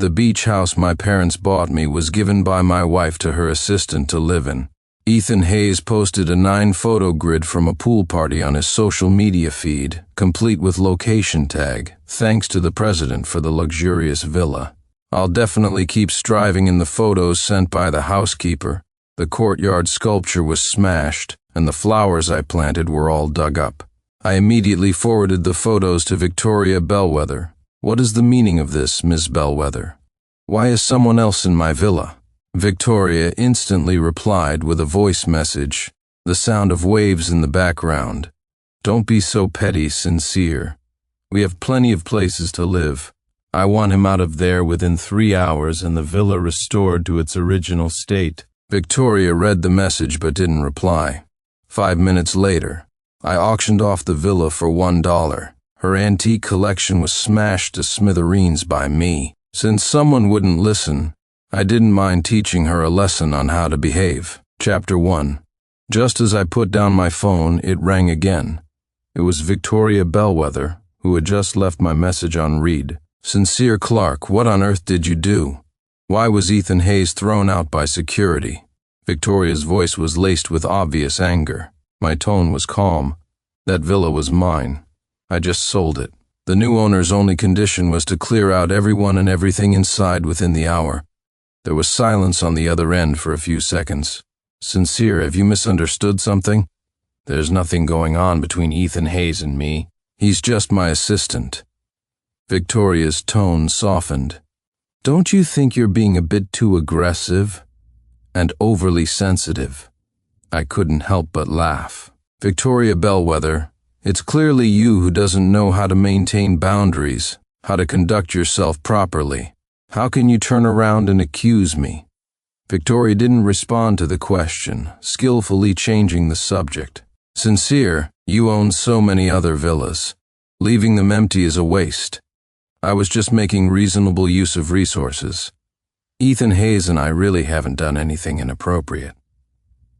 The beach house my parents bought me was given by my wife to her assistant to live in. Ethan Hayes posted a 9-photo grid from a pool party on his social media feed, complete with location tag, "Thanks to the president for the luxurious villa." I'll definitely keep striving in the photos sent by the housekeeper. The courtyard sculpture was smashed, and the flowers I planted were all dug up. I immediately forwarded the photos to Victoria Bellwether. "What is the meaning of this, Miss Bellwether? Why is someone else in my villa?" Victoria instantly replied with a voice message, the sound of waves in the background. "Don't be so petty, Sincere. We have plenty of places to live. I want him out of there within 3 hours and the villa restored to its original state." Victoria read the message but didn't reply. 5 minutes later, I auctioned off the villa for $1. Her antique collection was smashed to smithereens by me. Since someone wouldn't listen, I didn't mind teaching her a lesson on how to behave. Chapter 1. Just as I put down my phone, it rang again. It was Victoria Bellwether, who had just left my message on read. "Sincere Clark, what on earth did you do? Why was Ethan Hayes thrown out by security?" Victoria's voice was laced with obvious anger. My tone was calm. "That villa was mine. I just sold it. The new owner's only condition was to clear out everyone and everything inside within the hour." There was silence on the other end for a few seconds. "Sincere, have you misunderstood something? There's nothing going on between Ethan Hayes and me. He's just my assistant." Victoria's tone softened. "Don't you think you're being a bit too aggressive and overly sensitive?" I couldn't help but laugh. "Victoria Bellwether, it's clearly you who doesn't know how to maintain boundaries, how to conduct yourself properly. How can you turn around and accuse me?" Victoria didn't respond to the question, skillfully changing the subject. "Sincere, you own so many other villas. Leaving them empty is a waste. I was just making reasonable use of resources. Ethan Hayes and I really haven't done anything inappropriate."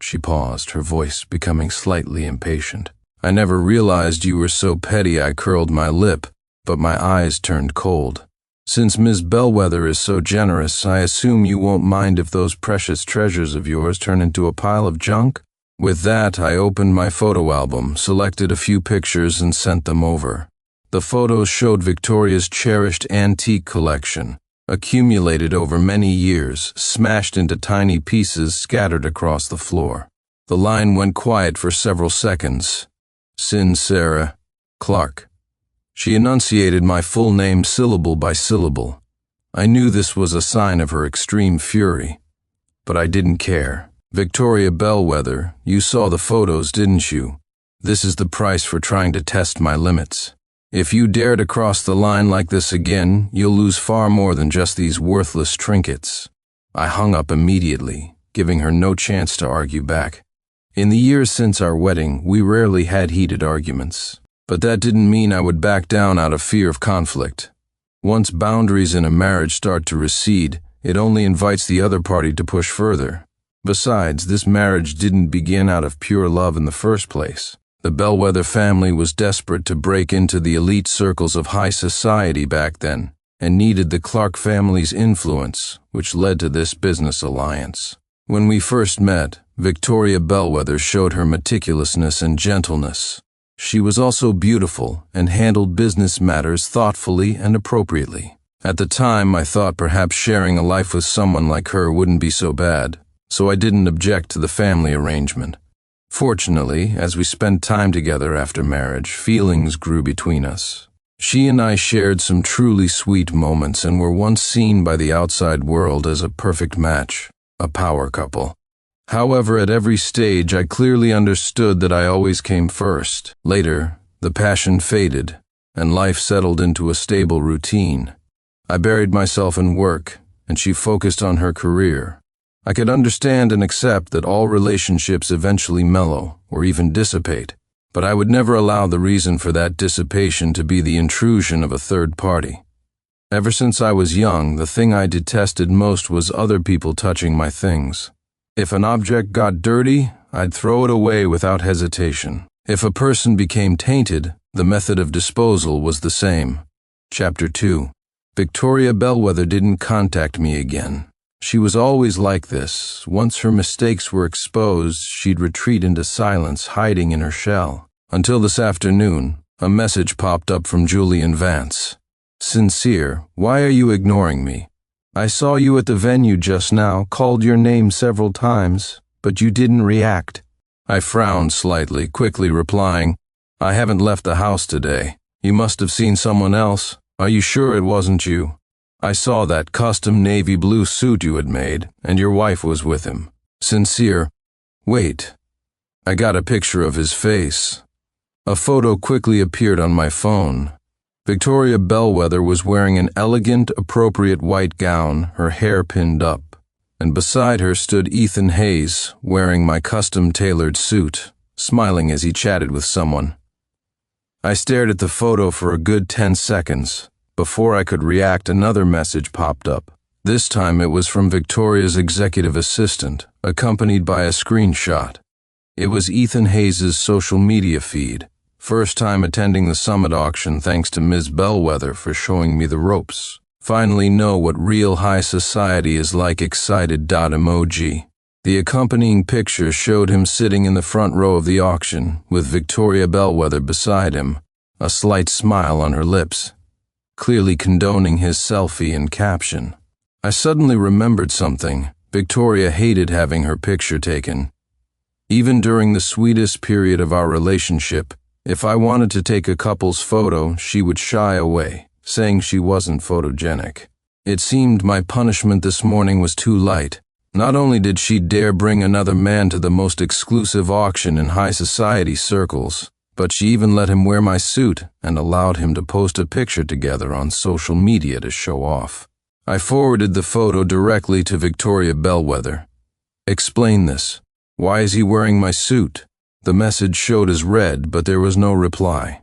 She paused, her voice becoming slightly impatient. "I never realized you were so petty." I curled my lip, but my eyes turned cold. "Since Ms. Bellwether is so generous, I assume you won't mind if those precious treasures of yours turn into a pile of junk?" With that, I opened my photo album, selected a few pictures, and sent them over. The photos showed Victoria's cherished antique collection, accumulated over many years, smashed into tiny pieces scattered across the floor. The line went quiet for several seconds. "Sincere Clark." She enunciated my full name syllable by syllable. I knew this was a sign of her extreme fury, but I didn't care. "Victoria Bellwether, you saw the photos, didn't you? This is the price for trying to test my limits. If you dare to cross the line like this again, you'll lose far more than just these worthless trinkets." I hung up immediately, giving her no chance to argue back. In the years since our wedding, we rarely had heated arguments. But that didn't mean I would back down out of fear of conflict. Once boundaries in a marriage start to recede, it only invites the other party to push further. Besides, this marriage didn't begin out of pure love in the first place. The Bellwether family was desperate to break into the elite circles of high society back then, and needed the Clark family's influence, which led to this business alliance. When we first met, Victoria Bellwether showed her meticulousness and gentleness. She was also beautiful and handled business matters thoughtfully and appropriately. At the time, I thought perhaps sharing a life with someone like her wouldn't be so bad, so I didn't object to the family arrangement. Fortunately, as we spent time together after marriage, feelings grew between us. She and I shared some truly sweet moments and were once seen by the outside world as a perfect match, a power couple. However, at every stage, I clearly understood that I always came first. Later, the passion faded, and life settled into a stable routine. I buried myself in work, and she focused on her career. I could understand and accept that all relationships eventually mellow or even dissipate, but I would never allow the reason for that dissipation to be the intrusion of a third party. Ever since I was young, the thing I detested most was other people touching my things. If an object got dirty, I'd throw it away without hesitation. If a person became tainted, the method of disposal was the same. Chapter 2. Victoria Bellwether didn't contact me again. She was always like this. Once her mistakes were exposed, she'd retreat into silence, hiding in her shell. Until this afternoon, a message popped up from Julian Vance. "Sincere, why are you ignoring me? I saw you at the venue just now, called your name several times, but you didn't react." I frowned slightly, quickly replying, "I haven't left the house today. You must have seen someone else. Are you sure it wasn't you? I saw that custom navy blue suit you had made, and your wife was with him." Sincere, "Wait." I got a picture of his face. A photo quickly appeared on my phone. Victoria Bellwether was wearing an elegant, appropriate white gown, her hair pinned up, and beside her stood Ethan Hayes, wearing my custom-tailored suit, smiling as he chatted with someone. I stared at the photo for a good 10 seconds. Before I could react, another message popped up. This time it was from Victoria's executive assistant, accompanied by a screenshot. It was Ethan Hayes' social media feed. First time attending the summit auction, thanks to Ms. Bellwether for showing me the ropes. Finally know what real high society is like, excited emoji. The accompanying picture showed him sitting in the front row of the auction, with Victoria Bellwether beside him, a slight smile on her lips, clearly condoning his selfie and caption. I suddenly remembered something. Victoria hated having her picture taken. Even during the sweetest period of our relationship, if I wanted to take a couple's photo, she would shy away, saying she wasn't photogenic. It seemed my punishment this morning was too light. Not only did she dare bring another man to the most exclusive auction in high society circles, but she even let him wear my suit and allowed him to post a picture together on social media to show off. I forwarded the photo directly to Victoria Bellwether. "Explain this. Why is he wearing my suit?" The message showed as read, but there was no reply.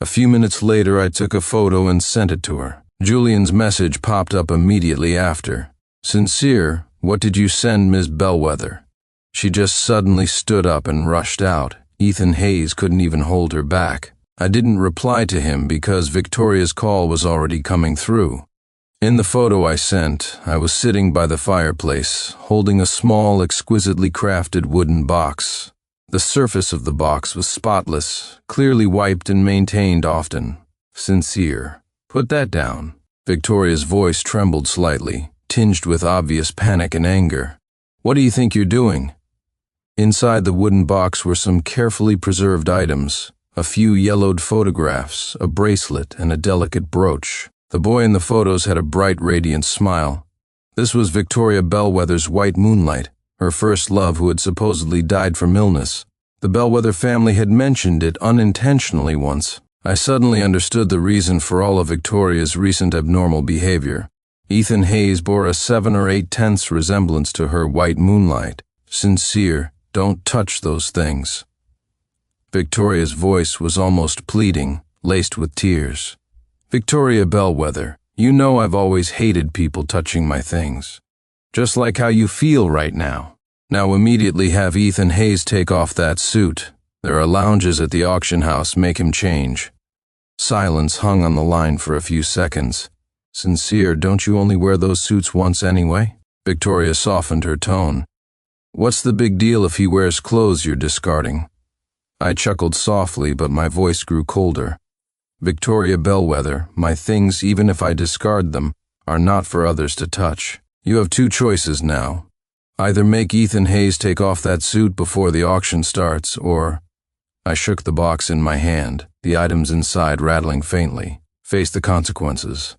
A few minutes later, I took a photo and sent it to her. Julian's message popped up immediately after. "Sincere, what did you send Ms. Bellwether?" She just suddenly stood up and rushed out. Ethan Hayes couldn't even hold her back. I didn't reply to him because Victoria's call was already coming through. In the photo I sent, I was sitting by the fireplace, holding a small, exquisitely crafted wooden box. The surface of the box was spotless, clearly wiped and maintained often. "Sincere, put that down." Victoria's voice trembled slightly, tinged with obvious panic and anger. "What do you think you're doing?" Inside the wooden box were some carefully preserved items, a few yellowed photographs, a bracelet, and a delicate brooch. The boy in the photos had a bright, radiant smile. This was Victoria Bellwether's white moonlight, her first love who had supposedly died from illness. The Bellwether family had mentioned it unintentionally once. I suddenly understood the reason for all of Victoria's recent abnormal behavior. Ethan Hayes bore a 7 or 8/10 resemblance to her white moonlight. "Sincere, don't touch those things." Victoria's voice was almost pleading, laced with tears. "Victoria Bellwether, you know I've always hated people touching my things. Just like how you feel right now. Now immediately have Ethan Hayes take off that suit. There are lounges at the auction house, make him change." Silence hung on the line for a few seconds. "Sincere, don't you only wear those suits once anyway?" Victoria softened her tone. "What's the big deal if he wears clothes you're discarding?" I chuckled softly, but my voice grew colder. "Victoria Bellwether, my things, even if I discard them, are not for others to touch. You have two choices now. Either make Ethan Hayes take off that suit before the auction starts, or—" I shook the box in my hand, the items inside rattling faintly. "Face the consequences."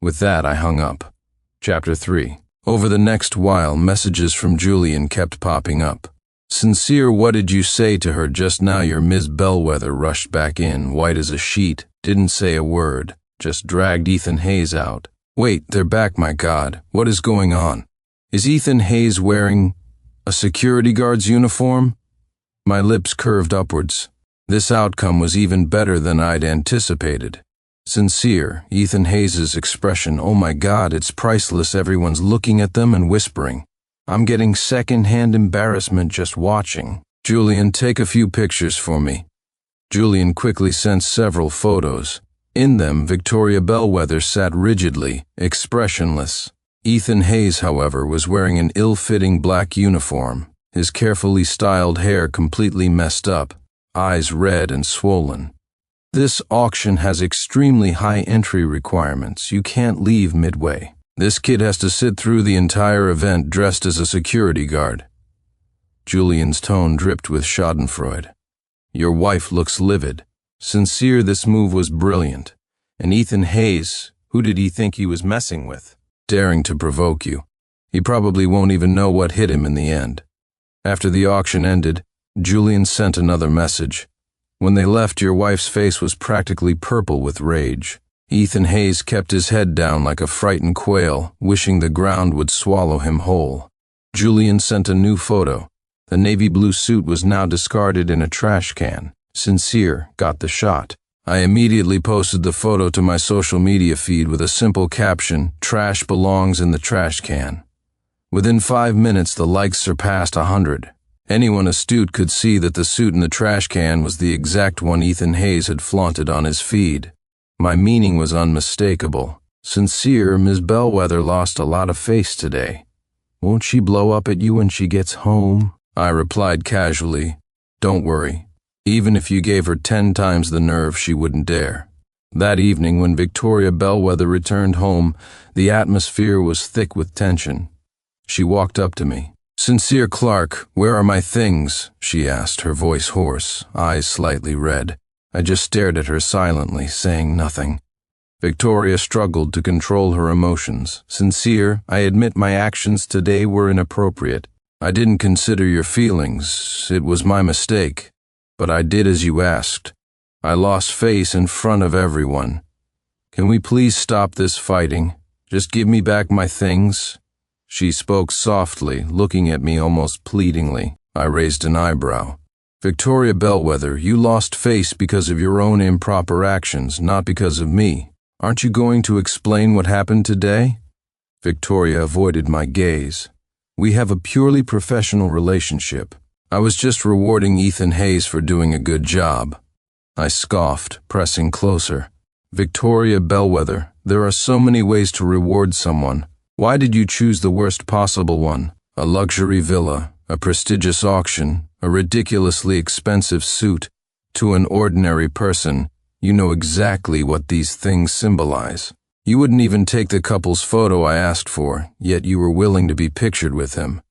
With that, I hung up. Chapter 3. Over the next while, messages from Julian kept popping up. "Sincere, what did you say to her just now? Your Ms. Bellwether rushed back in, white as a sheet, didn't say a word, just dragged Ethan Hayes out. Wait, they're back, my God. What is going on? Is Ethan Hayes wearing a security guard's uniform?" My lips curved upwards. This outcome was even better than I'd anticipated. "Sincere, Ethan Hayes' expression, oh my God, it's priceless. Everyone's looking at them and whispering. I'm getting second-hand embarrassment just watching. Julian, take a few pictures for me." Julian quickly sent several photos. In them, Victoria Bellwether sat rigidly, expressionless. Ethan Hayes, however, was wearing an ill-fitting black uniform, his carefully styled hair completely messed up, eyes red and swollen. This auction has extremely high entry requirements. You can't leave midway. This kid has to sit through the entire event dressed as a security guard. Julian's tone dripped with schadenfreude. Your wife looks livid. Sincere, this move was brilliant. And Ethan Hayes, who did he think he was messing with? Daring to provoke you. He probably won't even know what hit him in the end. After the auction ended, Julian sent another message. When they left, your wife's face was practically purple with rage. Ethan Hayes kept his head down like a frightened quail, wishing the ground would swallow him whole. Julian sent a new photo. The navy blue suit was now discarded in a trash can. Sincere got the shot. I immediately posted the photo to my social media feed with a simple caption, "Trash belongs in the trash can." Within 5 minutes, the likes surpassed 100. Anyone astute could see that the suit in the trash can was the exact one Ethan Hayes had flaunted on his feed. My meaning was unmistakable. Sincere, Ms. Bellwether lost a lot of face today. Won't she blow up at you when she gets home? I replied casually, don't worry. Even if you gave her 10 times the nerve, she wouldn't dare. That evening, when Victoria Bellwether returned home, the atmosphere was thick with tension. She walked up to me. Sincere Clark, where are my things? She asked, her voice hoarse, eyes slightly red. I just stared at her silently, saying nothing. Victoria struggled to control her emotions. Sincere, I admit my actions today were inappropriate. I didn't consider your feelings. It was my mistake. But I did as you asked. I lost face in front of everyone. Can we please stop this fighting? Just give me back my things. She spoke softly, looking at me almost pleadingly. I raised an eyebrow. Victoria Bellwether, you lost face because of your own improper actions, not because of me. Aren't you going to explain what happened today? Victoria avoided my gaze. We have a purely professional relationship. I was just rewarding Ethan Hayes for doing a good job. I scoffed, pressing closer. Victoria Bellwether, there are so many ways to reward someone. Why did you choose the worst possible one? A luxury villa, a prestigious auction, a ridiculously expensive suit. To an ordinary person, you know exactly what these things symbolize. You wouldn't even take the couple's photo I asked for, yet you were willing to be pictured with him.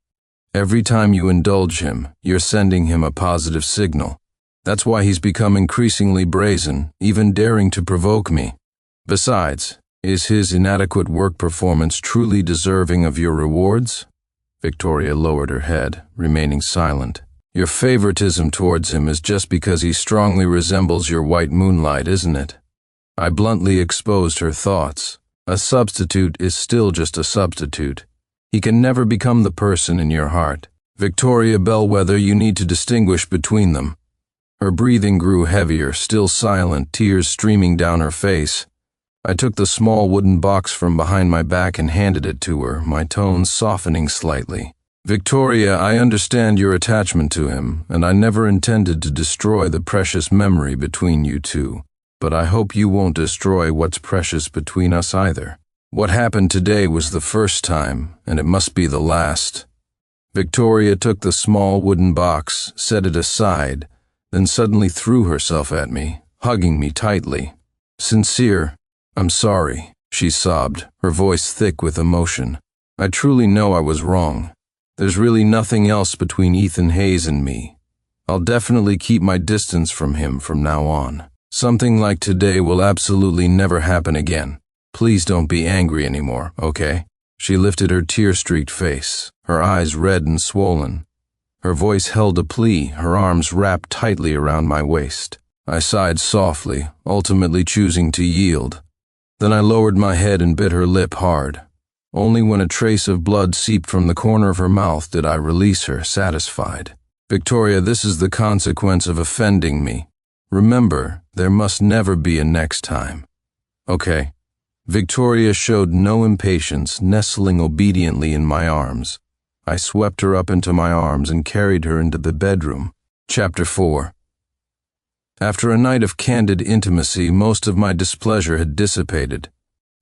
Every time you indulge him, you're sending him a positive signal. That's why he's become increasingly brazen, even daring to provoke me. Besides, is his inadequate work performance truly deserving of your rewards? Victoria lowered her head, remaining silent. Your favoritism towards him is just because he strongly resembles your white moonlight, isn't it? I bluntly exposed her thoughts. A substitute is still just a substitute. He can never become the person in your heart. Victoria Bellwether, you need to distinguish between them. Her breathing grew heavier, still silent, tears streaming down her face. I took the small wooden box from behind my back and handed it to her, my tone softening slightly. Victoria, I understand your attachment to him, and I never intended to destroy the precious memory between you two. But I hope you won't destroy what's precious between us either. What happened today was the first time, and it must be the last. Victoria took the small wooden box, set it aside, then suddenly threw herself at me, hugging me tightly. Sincere, I'm sorry, she sobbed, her voice thick with emotion. I truly know I was wrong. There's really nothing else between Ethan Hayes and me. I'll definitely keep my distance from him from now on. Something like today will absolutely never happen again. Please don't be angry anymore, okay? She lifted her tear-streaked face, her eyes red and swollen. Her voice held a plea, her arms wrapped tightly around my waist. I sighed softly, ultimately choosing to yield. Then I lowered my head and bit her lip hard. Only when a trace of blood seeped from the corner of her mouth did I release her, satisfied. Victoria, this is the consequence of offending me. Remember, there must never be a next time. Okay. Victoria showed no impatience, nestling obediently in my arms. I swept her up into my arms and carried her into the bedroom. Chapter 4. After a night of candid intimacy, most of my displeasure had dissipated.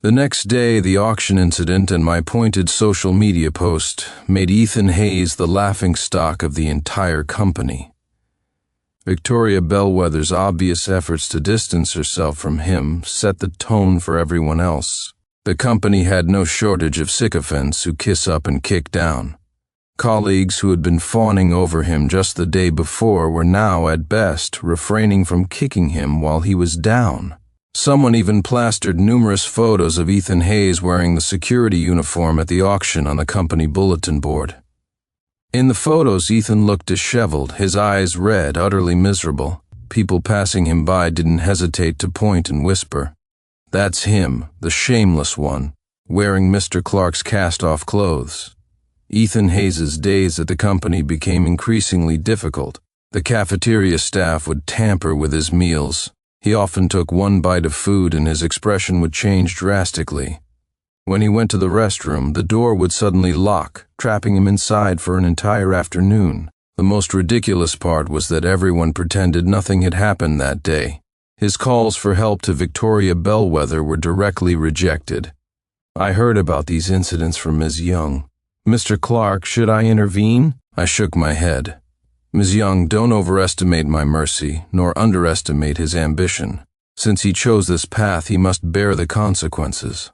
The next day, the auction incident and my pointed social media post made Ethan Hayes the laughingstock of the entire company. Victoria Bellwether's obvious efforts to distance herself from him set the tone for everyone else. The company had no shortage of sycophants who kiss up and kick down. Colleagues who had been fawning over him just the day before were now, at best, refraining from kicking him while he was down. Someone even plastered numerous photos of Ethan Hayes wearing the security uniform at the auction on the company bulletin board. In the photos, Ethan looked disheveled, his eyes red, utterly miserable. People passing him by didn't hesitate to point and whisper, "That's him, the shameless one, wearing Mr. Clark's cast-off clothes." Ethan Hayes' days at the company became increasingly difficult. The cafeteria staff would tamper with his meals. He often took one bite of food and his expression would change drastically. When he went to the restroom, the door would suddenly lock, trapping him inside for an entire afternoon. The most ridiculous part was that everyone pretended nothing had happened that day. His calls for help to Victoria Bellwether were directly rejected. I heard about these incidents from Ms. Young. "Mr. Clark, should I intervene?" I shook my head. "Ms. Young, don't overestimate my mercy, nor underestimate his ambition. Since he chose this path, he must bear the consequences."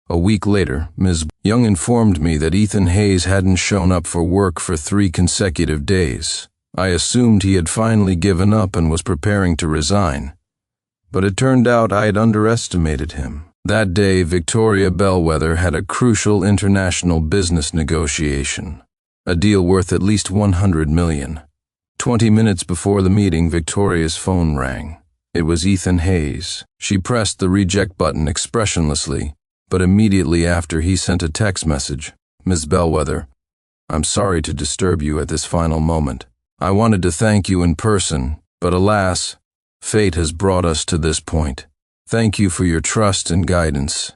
A week later, Ms. Young informed me that Ethan Hayes hadn't shown up for work for 3 consecutive days. I assumed he had finally given up and was preparing to resign. But it turned out I had underestimated him. That day, Victoria Bellwether had a crucial international business negotiation, a deal worth at least $100 million. 20 minutes before the meeting, Victoria's phone rang. It was Ethan Hayes. She pressed the reject button expressionlessly, but immediately after he sent a text message. "Ms. Bellwether, I'm sorry to disturb you at this final moment. I wanted to thank you in person, but alas, fate has brought us to this point. Thank you for your trust and guidance.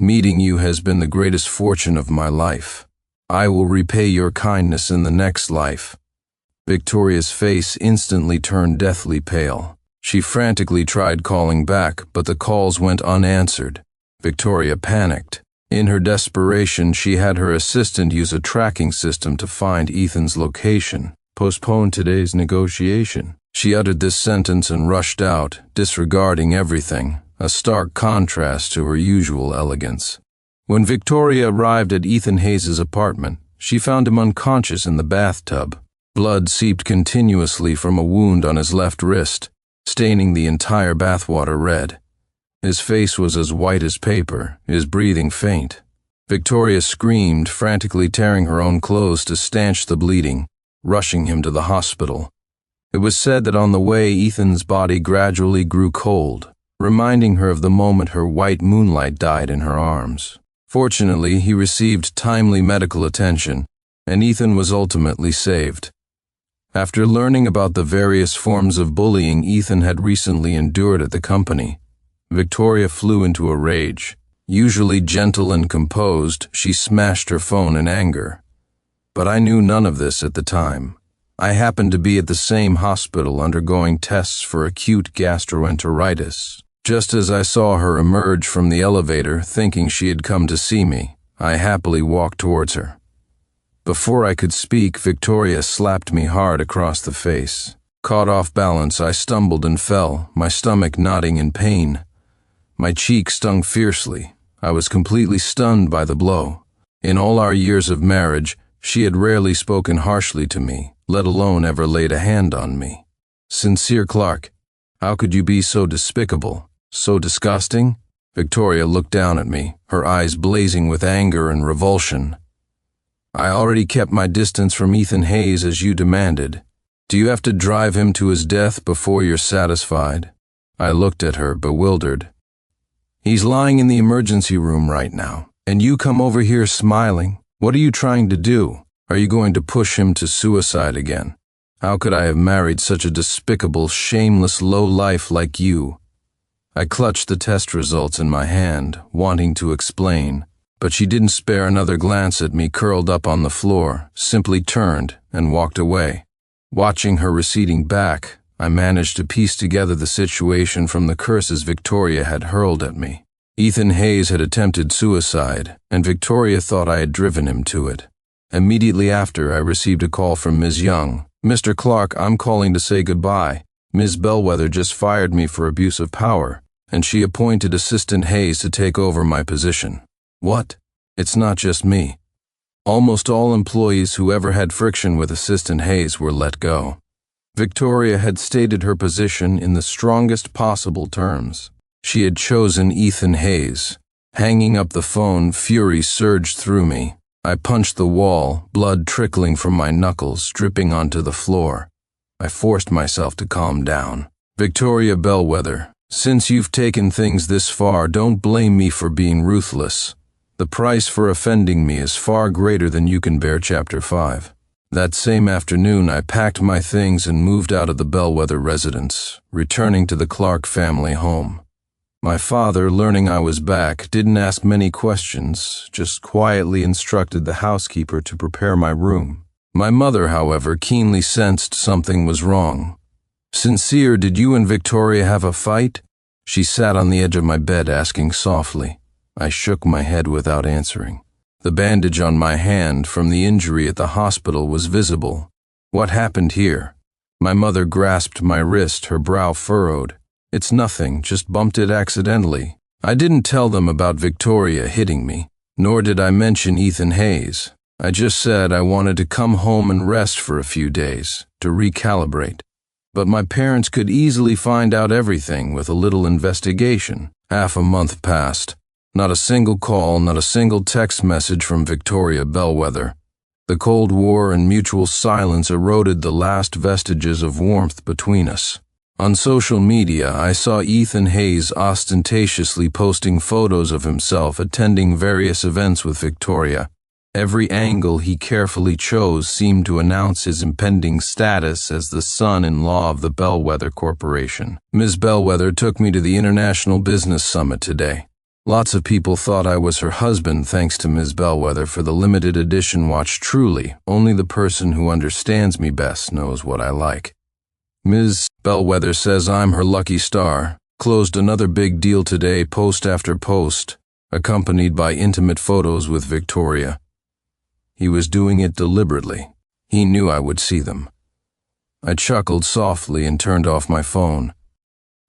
Meeting you has been the greatest fortune of my life. I will repay your kindness in the next life." Victoria's face instantly turned deathly pale. She frantically tried calling back, but the calls went unanswered. Victoria panicked. In her desperation, she had her assistant use a tracking system to find Ethan's location. "Postpone today's negotiation." She uttered this sentence and rushed out, disregarding everything, a stark contrast to her usual elegance. When Victoria arrived at Ethan Hayes' apartment, she found him unconscious in the bathtub. Blood seeped continuously from a wound on his left wrist, staining the entire bathwater red. His face was as white as paper, his breathing faint. Victoria screamed, frantically tearing her own clothes to stanch the bleeding, rushing him to the hospital. It was said that on the way, Ethan's body gradually grew cold, reminding her of the moment her white moonlight died in her arms. Fortunately, he received timely medical attention, and Ethan was ultimately saved. After learning about the various forms of bullying Ethan had recently endured at the company, Victoria flew into a rage. Usually gentle and composed, she smashed her phone in anger. But I knew none of this at the time. I happened to be at the same hospital undergoing tests for acute gastroenteritis. Just as I saw her emerge from the elevator, thinking she had come to see me, I happily walked towards her. Before I could speak, Victoria slapped me hard across the face. Caught off balance, I stumbled and fell, my stomach knotting in pain. My cheek stung fiercely. I was completely stunned by the blow. In all our years of marriage, she had rarely spoken harshly to me, let alone ever laid a hand on me. "Sincere Clark, how could you be so despicable, so disgusting?" Victoria looked down at me, her eyes blazing with anger and revulsion. "I already kept my distance from Ethan Hayes as you demanded. Do you have to drive him to his death before you're satisfied?" I looked at her, bewildered. "He's lying in the emergency room right now, and you come over here smiling. What are you trying to do? Are you going to push him to suicide again? How could I have married such a despicable, shameless lowlife like you?" I clutched the test results in my hand, wanting to explain, but she didn't spare another glance at me curled up on the floor, simply turned and walked away. Watching her receding back, I managed to piece together the situation from the curses Victoria had hurled at me. Ethan Hayes had attempted suicide, and Victoria thought I had driven him to it. Immediately after, I received a call from Ms. Young. "Mr. Clark, I'm calling to say goodbye. Ms. Bellwether just fired me for abuse of power, and she appointed Assistant Hayes to take over my position." What? It's not just me. Almost all employees who ever had friction with Assistant Hayes were let go. Victoria had stated her position in the strongest possible terms. She had chosen Ethan Hayes. Hanging up the phone, fury surged through me. I punched the wall, blood trickling from my knuckles, dripping onto the floor. I forced myself to calm down. "Victoria Bellwether, since you've taken things this far, don't blame me for being ruthless. The price for offending me is far greater than you can bear." Chapter 5. That same afternoon, I packed my things and moved out of the Bellwether residence, returning to the Clark family home. My father, learning I was back, didn't ask many questions, just quietly instructed the housekeeper to prepare my room. My mother, however, keenly sensed something was wrong. "Sincere, did you and Victoria have a fight?" She sat on the edge of my bed, asking softly. I shook my head without answering. The bandage on my hand from the injury at the hospital was visible. "What happened here?" My mother grasped my wrist, her brow furrowed. "It's nothing, just bumped it accidentally." I didn't tell them about Victoria hitting me, nor did I mention Ethan Hayes. I just said I wanted to come home and rest for a few days, to recalibrate. But my parents could easily find out everything with a little investigation. Half a month passed. Not a single call, not a single text message from Victoria Bellwether. The Cold War and mutual silence eroded the last vestiges of warmth between us. On social media, I saw Ethan Hayes ostentatiously posting photos of himself attending various events with Victoria. Every angle he carefully chose seemed to announce his impending status as the son-in-law of the Bellwether Corporation. Ms. Bellwether took me to the International Business Summit today. Lots of people thought I was her husband thanks to Ms. Bellwether for the limited edition watch. Truly, only the person who understands me best knows what I like. Ms. Bellwether says I'm her lucky star. Closed another big deal today, post after post, accompanied by intimate photos with Victoria. He was doing it deliberately. He knew I would see them. I chuckled softly and turned off my phone.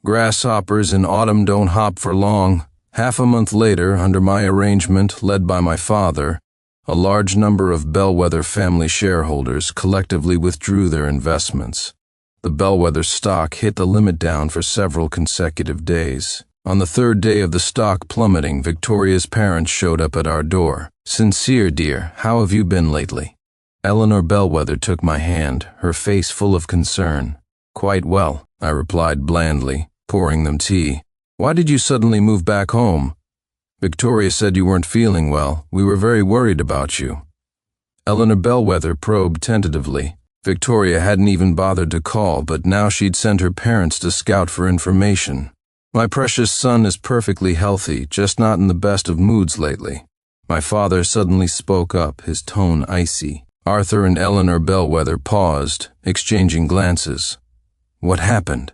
Grasshoppers in autumn don't hop for long. Half a month later, under my arrangement, led by my father, a large number of Bellwether family shareholders collectively withdrew their investments. The Bellwether stock hit the limit down for several consecutive days. On the third day of the stock plummeting, Victoria's parents showed up at our door. "Sincere, dear, how have you been lately?" Eleanor Bellwether took my hand, her face full of concern. "Quite well," I replied blandly, pouring them tea. "Why did you suddenly move back home?" "Victoria said you weren't feeling well. We were very worried about you." Eleanor Bellwether probed tentatively. Victoria hadn't even bothered to call, but now she'd sent her parents to scout for information. "My precious son is perfectly healthy, just not in the best of moods lately." My father suddenly spoke up, his tone icy. Arthur and Eleanor Bellwether paused, exchanging glances. "What happened?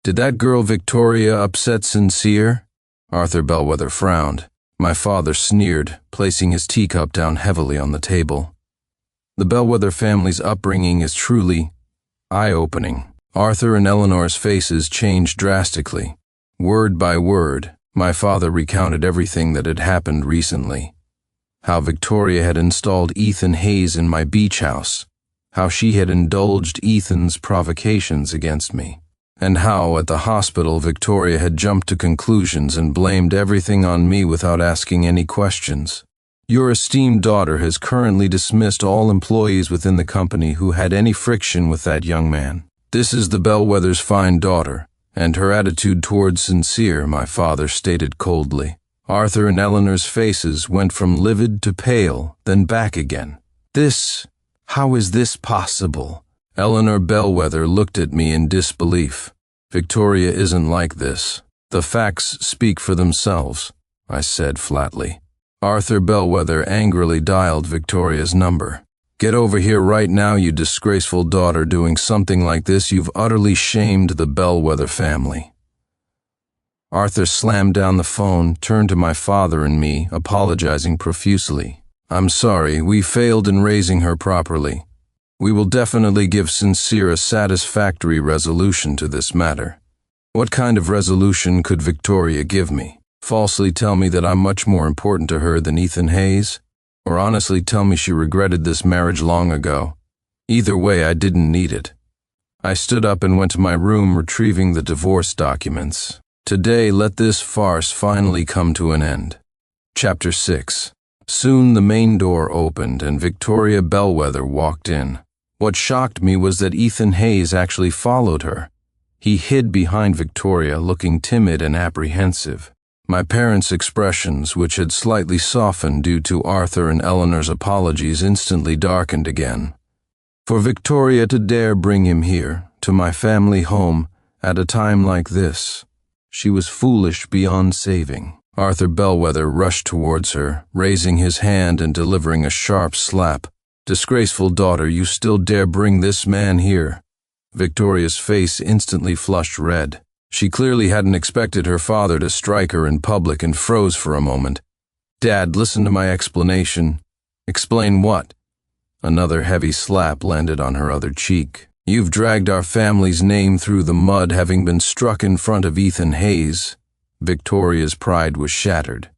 Did that girl Victoria upset Sincere?" Arthur Bellwether frowned. My father sneered, placing his teacup down heavily on the table. The Bellwether family's upbringing is truly eye-opening. Arthur and Eleanor's faces changed drastically. Word by word, my father recounted everything that had happened recently. How Victoria had installed Ethan Hayes in my beach house. How she had indulged Ethan's provocations against me. And how, at the hospital, Victoria had jumped to conclusions and blamed everything on me without asking any questions. "Your esteemed daughter has currently dismissed all employees within the company who had any friction with that young man. This is the Bellwether's fine daughter, and her attitude towards Sincere," my father stated coldly. Arthur and Eleanor's faces went from livid to pale, then back again. How is this possible?" Eleanor Bellwether looked at me in disbelief. "Victoria isn't like this. The facts speak for themselves," I said flatly. Arthur Bellwether angrily dialed Victoria's number. Get over here right now, you disgraceful daughter. Doing something like this, you've utterly shamed the Bellwether family." Arthur slammed down the phone, turned to my father and me, apologizing profusely. "I'm sorry, we failed in raising her properly. We will definitely give Sincere a satisfactory resolution to this matter." What kind of resolution could Victoria give me? Falsely tell me that I'm much more important to her than Ethan Hayes? Or honestly tell me she regretted this marriage long ago? Either way, I didn't need it. I stood up and went to my room, retrieving the divorce documents. Today, let this farce finally come to an end. Chapter 6. Soon the main door opened and Victoria Bellwether walked in. What shocked me was that Ethan Hayes actually followed her. He hid behind Victoria, looking timid and apprehensive. My parents' expressions, which had slightly softened due to Arthur and Eleanor's apologies, instantly darkened again. For Victoria to dare bring him here, to my family home, at a time like this, she was foolish beyond saving. Arthur Bellwether rushed towards her, raising his hand and delivering a sharp slap. "Disgraceful daughter, you still dare bring this man here?" Victoria's face instantly flushed red. She clearly hadn't expected her father to strike her in public and froze for a moment. "Dad, listen to my explanation." "Explain what?" Another heavy slap landed on her other cheek. "You've dragged our family's name through the mud, having been struck in front of Ethan Hayes." Victoria's pride was shattered.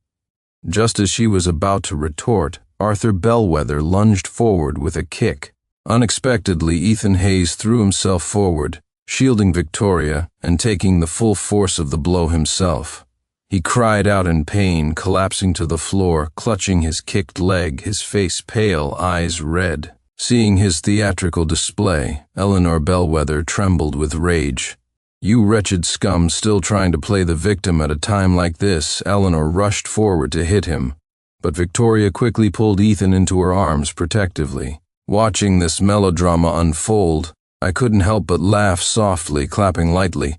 Just as she was about to retort, Arthur Bellwether lunged forward with a kick. Unexpectedly, Ethan Hayes threw himself forward, shielding Victoria and taking the full force of the blow himself. He cried out in pain, collapsing to the floor, clutching his kicked leg, his face pale, eyes red. Seeing his theatrical display, Eleanor Bellwether trembled with rage. "You wretched scum, still trying to play the victim at a time like this." Eleanor rushed forward to hit him, but Victoria quickly pulled Ethan into her arms protectively. Watching this melodrama unfold, I couldn't help but laugh softly, clapping lightly.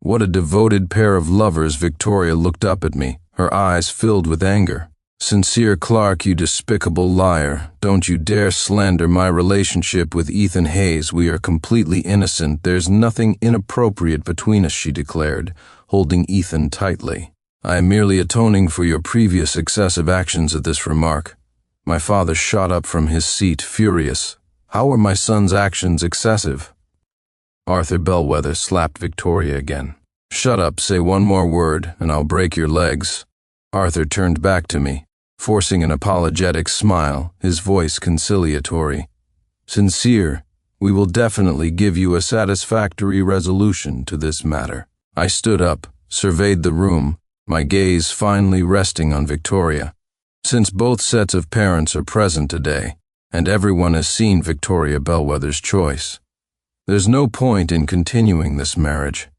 What a devoted pair of lovers. Victoria looked up at me, her eyes filled with anger. "Sincere Clark, you despicable liar. Don't you dare slander my relationship with Ethan Hayes. We are completely innocent. There's nothing inappropriate between us," she declared, holding Ethan tightly. "I am merely atoning for your previous excessive actions." At this remark, my father shot up from his seat, furious. How were my son's actions excessive? Arthur Bellwether slapped Victoria again. "Shut up, say one more word, and I'll break your legs." Arthur turned back to me, forcing an apologetic smile, his voice conciliatory. "Sincere, we will definitely give you a satisfactory resolution to this matter." I stood up, surveyed the room, my gaze finally resting on Victoria. Since both sets of parents are present today, and everyone has seen Victoria Bellwether's choice, there's no point in continuing this marriage.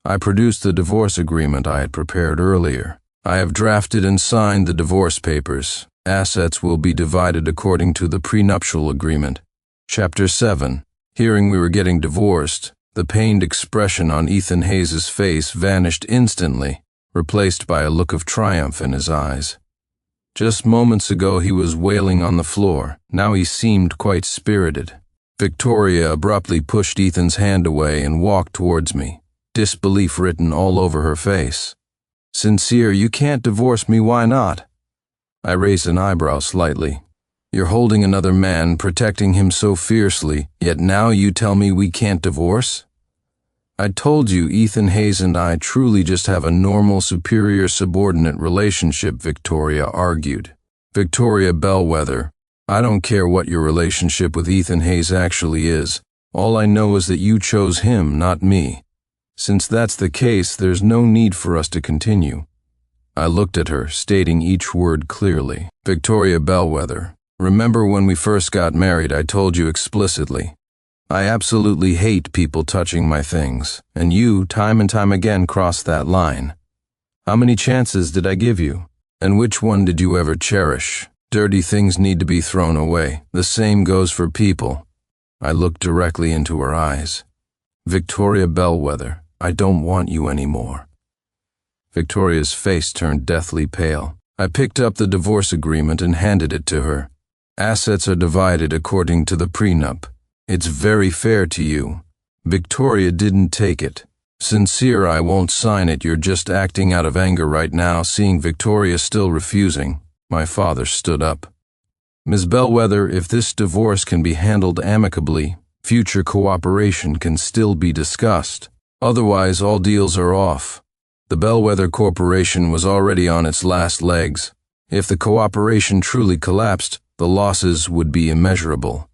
I produced the divorce agreement I had prepared earlier. I have drafted and signed the divorce papers. Assets will be divided according to the prenuptial agreement. Chapter 7. Hearing we were getting divorced, the pained expression on Ethan Hayes' face vanished instantly, replaced by a look of triumph in his eyes. Just moments ago he was wailing on the floor. Now he seemed quite spirited. Victoria abruptly pushed Ethan's hand away and walked towards me, disbelief written all over her face. "Sincere, you can't divorce me, why not?" I raised an eyebrow slightly. "You're holding another man, protecting him so fiercely, yet now you tell me we can't divorce?" "I told you Ethan Hayes and I truly just have a normal superior-subordinate relationship," Victoria argued. "Victoria Bellwether, I don't care what your relationship with Ethan Hayes actually is. All I know is that you chose him, not me. Since that's the case, there's no need for us to continue." I looked at her, stating each word clearly. "Victoria Bellwether, remember when we first got married, I told you explicitly, I absolutely hate people touching my things, and you, time and time again, crossed that line. How many chances did I give you? And which one did you ever cherish? Dirty things need to be thrown away. The same goes for people." I looked directly into her eyes. "Victoria Bellwether, I don't want you anymore." Victoria's face turned deathly pale. I picked up the divorce agreement and handed it to her. Assets are divided according to the prenup. It's very fair to you. Victoria didn't take it. Sincere, I won't sign it. You're just acting out of anger right now." Seeing Victoria still refusing, my father stood up. "Ms. Bellwether, if this divorce can be handled amicably, future cooperation can still be discussed. Otherwise, all deals are off." The Bellwether Corporation was already on its last legs. If the cooperation truly collapsed, the losses would be immeasurable.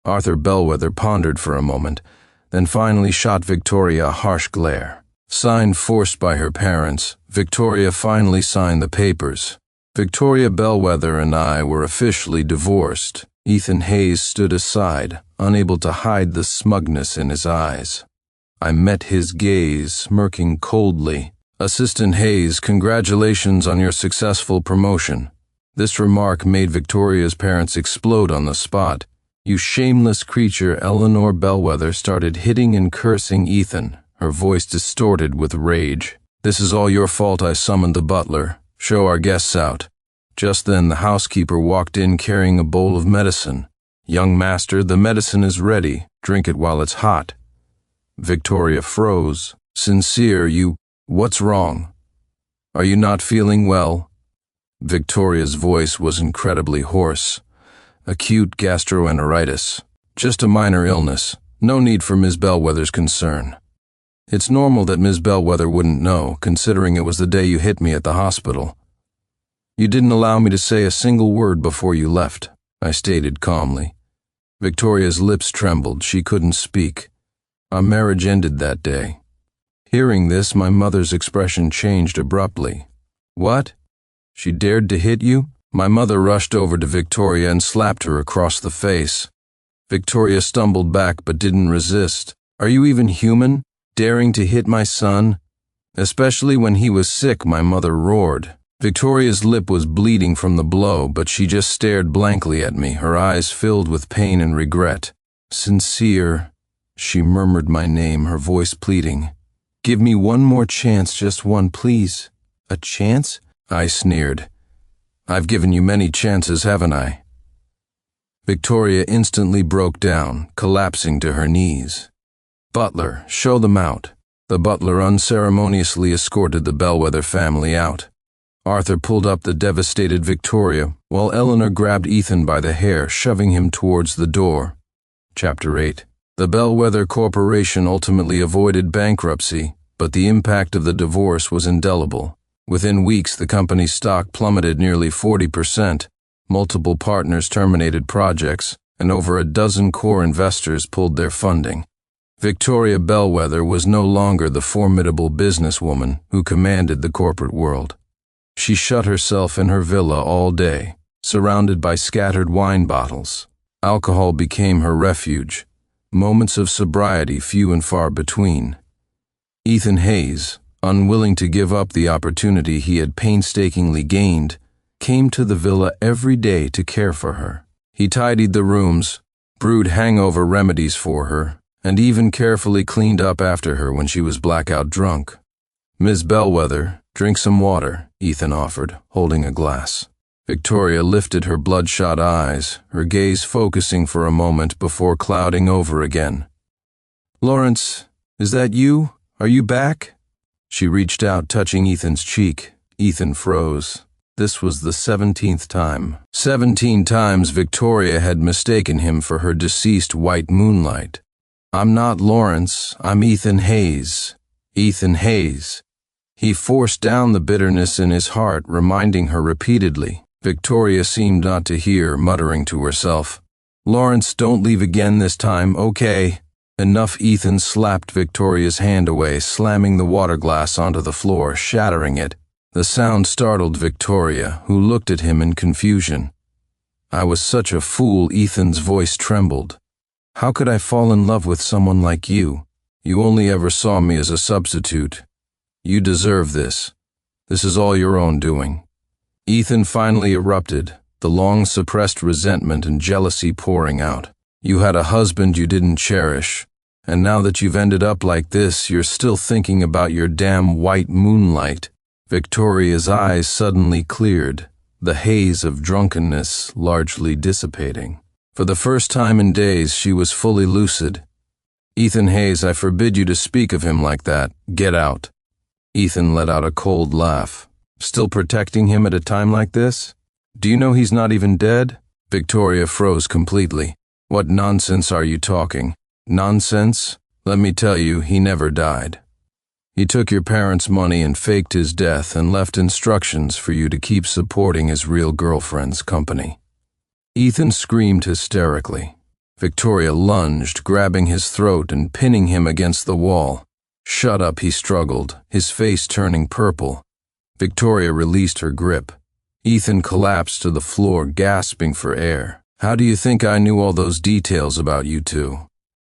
Arthur Bellwether pondered for a moment, then finally shot Victoria a harsh glare. Signed forced by her parents, Victoria finally signed the papers. Victoria Bellwether and I were officially divorced. Ethan Hayes stood aside, unable to hide the smugness in his eyes. I met his gaze, smirking coldly. "Assistant Hayes, congratulations on your successful promotion." This remark made Victoria's parents explode on the spot. "You shameless creature!" Eleanor Bellwether started hitting and cursing Ethan, her voice distorted with rage. "This is all your fault. I summoned the butler. Show our guests out." Just then the housekeeper walked in carrying a bowl of medicine. "Young master, the medicine is ready. Drink it while it's hot." Victoria froze. "Sincere, what's wrong? Are you not feeling well?" Victoria's voice was incredibly hoarse. "Acute gastroenteritis. Just a minor illness. No need for Ms. Bellwether's concern." "It's normal that Ms. Bellwether wouldn't know, considering it was the day you hit me at the hospital." "You didn't allow me to say a single word before you left," I stated calmly. Victoria's lips trembled. She couldn't speak. Our marriage ended that day. Hearing this, my mother's expression changed abruptly. "What? She dared to hit you?" My mother rushed over to Victoria and slapped her across the face. Victoria stumbled back but didn't resist. "Are you even human? Daring to hit my son? Especially when he was sick," my mother roared. Victoria's lip was bleeding from the blow, but she just stared blankly at me, her eyes filled with pain and regret. "Sincere," she murmured my name, her voice pleading. "Give me one more chance, just one, please." "A chance?" I sneered. "I've given you many chances, haven't I?" Victoria instantly broke down, collapsing to her knees. "Butler, show them out." The butler unceremoniously escorted the Bellwether family out. Arthur pulled up the devastated Victoria, while Eleanor grabbed Ethan by the hair, shoving him towards the door. Chapter 8. The Bellwether Corporation ultimately avoided bankruptcy, but the impact of the divorce was indelible. Within weeks, the company's stock plummeted nearly 40%, multiple partners terminated projects, and over a dozen core investors pulled their funding. Victoria Bellwether was no longer the formidable businesswoman who commanded the corporate world. She shut herself in her villa all day, surrounded by scattered wine bottles. Alcohol became her refuge, moments of sobriety few and far between. Ethan Hayes, unwilling to give up the opportunity he had painstakingly gained, came to the villa every day to care for her. He tidied the rooms, brewed hangover remedies for her, and even carefully cleaned up after her when she was blackout drunk. "Ms. Bellwether, drink some water," Ethan offered, holding a glass. Victoria lifted her bloodshot eyes, her gaze focusing for a moment before clouding over again. "Lawrence, is that you? Are you back?" She reached out, touching Ethan's cheek. Ethan froze. This was the 17th time. 17 times Victoria had mistaken him for her deceased White Moonlight. "I'm not Lawrence, I'm Ethan Hayes. Ethan Hayes." He forced down the bitterness in his heart, reminding her repeatedly. Victoria seemed not to hear, muttering to herself, "Lawrence, don't leave again this time, okay?" Enough. Ethan slapped Victoria's hand away, slamming the water glass onto the floor, shattering it. The sound startled Victoria, who looked at him in confusion. "I was such a fool," Ethan's voice trembled. "How could I fall in love with someone like you? You only ever saw me as a substitute. You deserve this. This is all your own doing." Ethan finally erupted, the long-suppressed resentment and jealousy pouring out. "You had a husband you didn't cherish, and now that you've ended up like this, you're still thinking about your damn White Moonlight." Victoria's eyes suddenly cleared. the haze of drunkenness largely dissipating. For the first time in days, she was fully lucid. "Ethan Hayes, I forbid you to speak of him like that. Get out." Ethan let out a cold laugh. "Still protecting him at a time like this? Do you know he's not even dead?" Victoria froze completely. "What nonsense are you talking?" "Nonsense? Let me tell you, he never died. He took your parents' money and faked his death and left instructions for you to keep supporting his real girlfriend's company." Ethan screamed hysterically. Victoria lunged, grabbing his throat and pinning him against the wall. "Shut up," he struggled, his face turning purple. Victoria released her grip. Ethan collapsed to the floor, gasping for air. "How do you think I knew all those details about you two?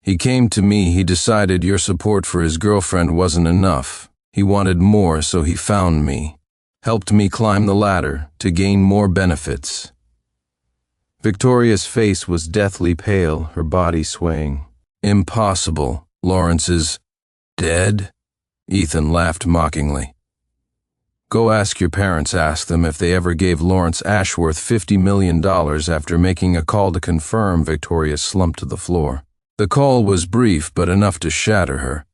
He came to me. He decided your support for his girlfriend wasn't enough. He wanted more, so he found me, helped me climb the ladder to gain more benefits." Victoria's face was deathly pale, her body swaying. "Impossible. Lawrence is dead?" Ethan laughed mockingly. "Go ask your parents. Ask them if they ever gave Lawrence Ashworth $50 million after making a call to confirm." Victoria slumped to the floor. The call was brief, but enough to shatter her.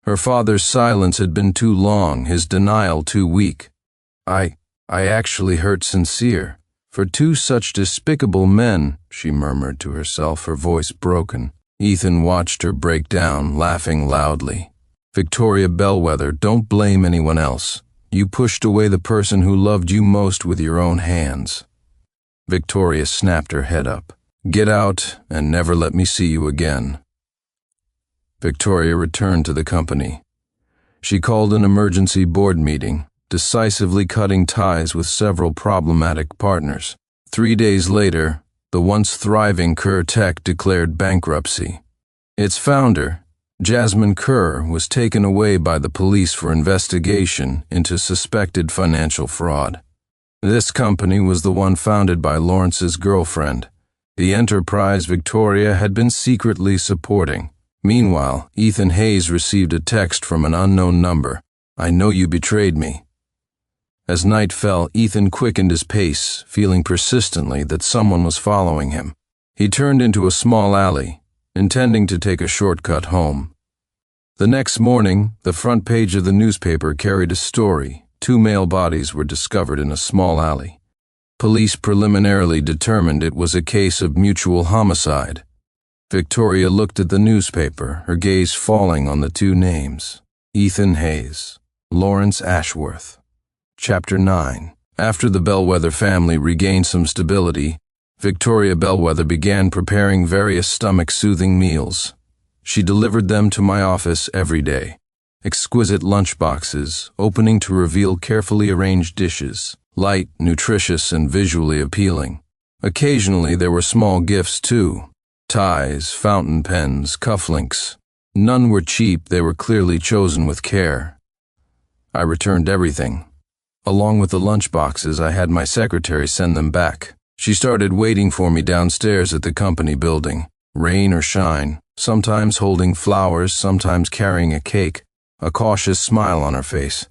Her father's silence had been too long, his denial too weak. I actually hurt Sincere. For two such despicable men," she murmured to herself, her voice broken. Ethan watched her break down, laughing loudly. "Victoria Bellwether, don't blame anyone else. You pushed away the person who loved you most with your own hands." Victoria snapped her head up. "Get out and never let me see you again." Victoria returned to the company. She called an emergency board meeting, decisively cutting ties with several problematic partners. 3 days later, the once thriving Kerr Tech declared bankruptcy. Its founder, Jasmine Kerr, was taken away by the police for investigation into suspected financial fraud. This company was the one founded by Lawrence's girlfriend, the enterprise Victoria had been secretly supporting. Meanwhile, Ethan Hayes received a text from an unknown number. "I know you betrayed me." As night fell, Ethan quickened his pace, feeling persistently that someone was following him. He turned into a small alley, intending to take a shortcut home. The next morning, the front page of the newspaper carried a story. 2 male bodies were discovered in a small alley. Police preliminarily determined it was a case of mutual homicide. Victoria looked at the newspaper, her gaze falling on the 2 names: Ethan Hayes, Lawrence Ashworth. Chapter 9. After the Bellwether family regained some stability, Victoria Bellwether began preparing various stomach-soothing meals. She delivered them to my office every day. Exquisite lunchboxes, opening to reveal carefully arranged dishes, light, nutritious, and visually appealing. Occasionally there were small gifts too: ties, fountain pens, cufflinks. None were cheap, they were clearly chosen with care. I returned everything. Along with the lunchboxes, I had my secretary send them back. She started waiting for me downstairs at the company building, rain or shine, sometimes holding flowers, sometimes carrying a cake, a cautious smile on her face.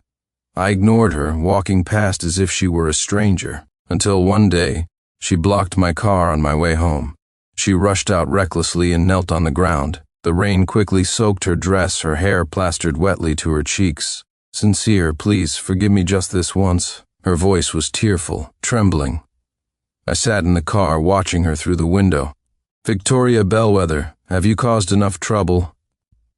I ignored her, walking past as if she were a stranger, until one day, she blocked my car on my way home. She rushed out recklessly and knelt on the ground. The rain quickly soaked her dress, her hair plastered wetly to her cheeks. "Sincere, please, forgive me just this once." Her voice was tearful, trembling. I sat in the car, watching her through the window. "Victoria Bellwether, have you caused enough trouble?"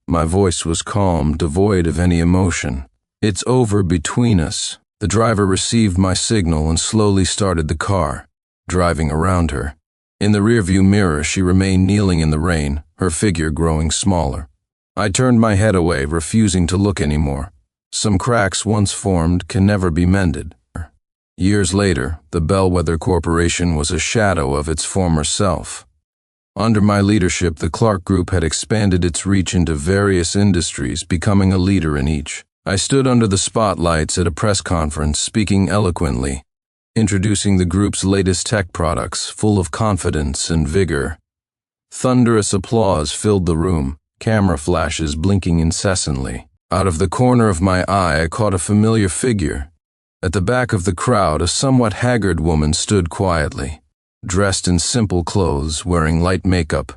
My voice was calm, devoid of any emotion. "It's over between us." The driver received my signal and slowly started the car, driving around her. In the rearview mirror, she remained kneeling in the rain, her figure growing smaller. I turned my head away, refusing to look anymore. Some cracks once formed can never be mended. Years later, the Bellwether Corporation was a shadow of its former self. Under my leadership, the Clark Group had expanded its reach into various industries, becoming a leader in each. I stood under the spotlights at a press conference, speaking eloquently, introducing the group's latest tech products, full of confidence and vigor. Thunderous applause filled the room, camera flashes blinking incessantly. Out of the corner of my eye, I caught a familiar figure, At the back of the crowd, a somewhat haggard woman stood quietly, dressed in simple clothes, wearing light makeup.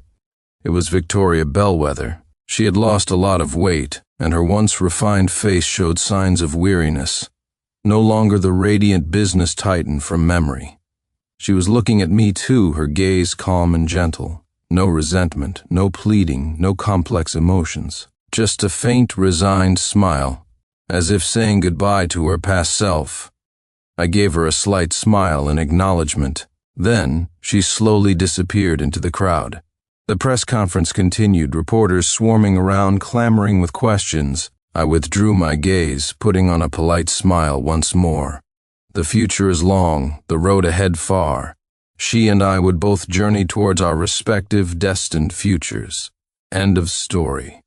It was Victoria Bellwether. She had lost a lot of weight, and her once refined face showed signs of weariness. No longer the radiant business titan from memory. She was looking at me too, her gaze calm and gentle. No resentment, no pleading, no complex emotions. Just a faint, resigned smile, as if saying goodbye to her past self. I gave her a slight smile in acknowledgement. Then, she slowly disappeared into the crowd. The press conference continued, reporters swarming around, clamoring with questions. I withdrew my gaze, putting on a polite smile once more. The future is long, the road ahead far. She and I would both journey towards our respective destined futures. End of story.